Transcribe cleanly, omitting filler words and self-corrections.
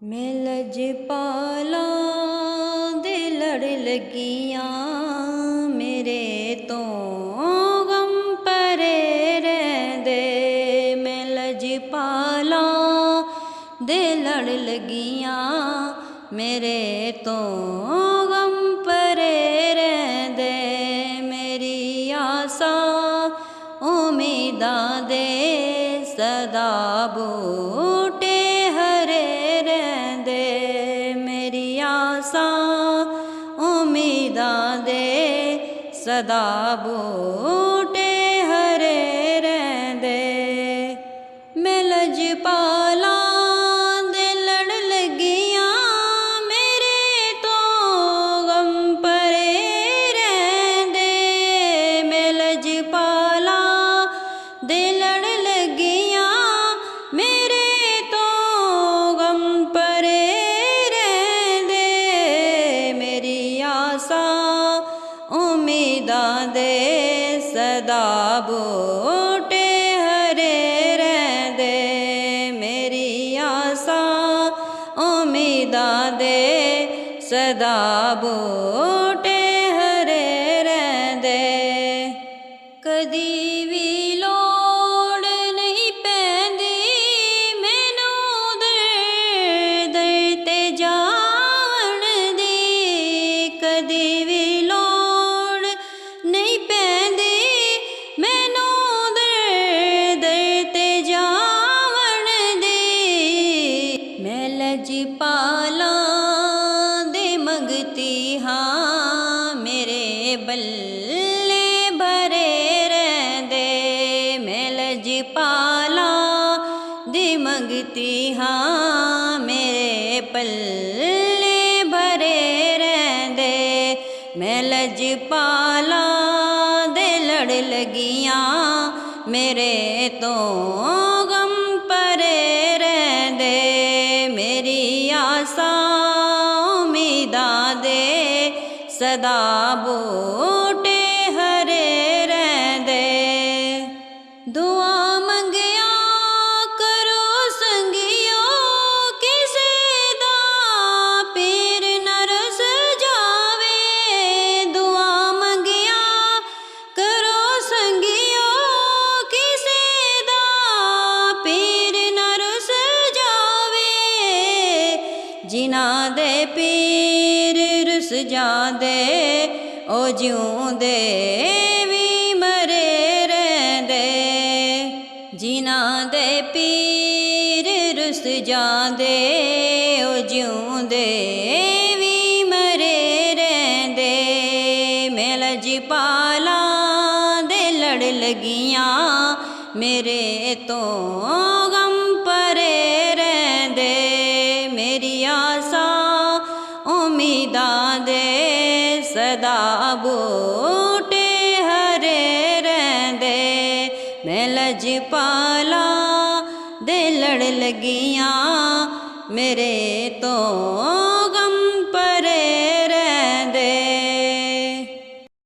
मैं लजपाला दे लड़ लगियां मेरे तो गम परे रहंदे। मैं लजपाला दे लड़ लगियां मेरे तो गम परे रहंदे। मेरी आसा उम्मीदां दे सदा बूटे हरे रहंदे। मेरी आसा उम्मीदां दे सदा बूटे हरे रहंदे। मैं लजपाला दे लड़ लगियां मेरे तो गम परे रहंदे। मैं लजपाला दे लड़ लगियां मेरे तो गम परे रहंदे। मेरी आसा उम्मीदां दे सदा बूटे हरे रहंदे। मेरी आसा उम्मीदां दे सदा बूटे हरे रहंदे। कदी भी लोड़ नहीं पैंदी मैनू दर दर ते जाण दी। कदी भी लोड़ नहीं पैंदी मैनू दर दर ते जाण दी। मैं लजपाला दे मंगती हाँ मेरे बल्ले भरे रहंदे। मैं लजपाला दे मंगती हाँ मेरे पल्ले भरे रहंदे। मैं लजपाला दे लड़ लगियां मेरे तो गम परे रहंदे। मेरी आसा उम्मीदां दे सदा बूटे हरे रहंदे। दुआ मंगिया करो संगियो किसे दा पीर न रस जावे। दुआ मंगिया करो संगियो किसे दा पीर न रस जावे। जिन्हां दे पीर रुस जांदे ओ जिउंदे भी मरे रहंदे। जिन्हां दे पीर रुस जांदे ओ जिउंदे भी मरे रहंदे। मैं लजपाला दे लड़ लगियां मेरे तो गम परे रहंदे। मेरी आसा उम्मीदां दे सदा बूटे हरे रहंदे। मैं लजपाला दे लड़ लगियां मेरे तो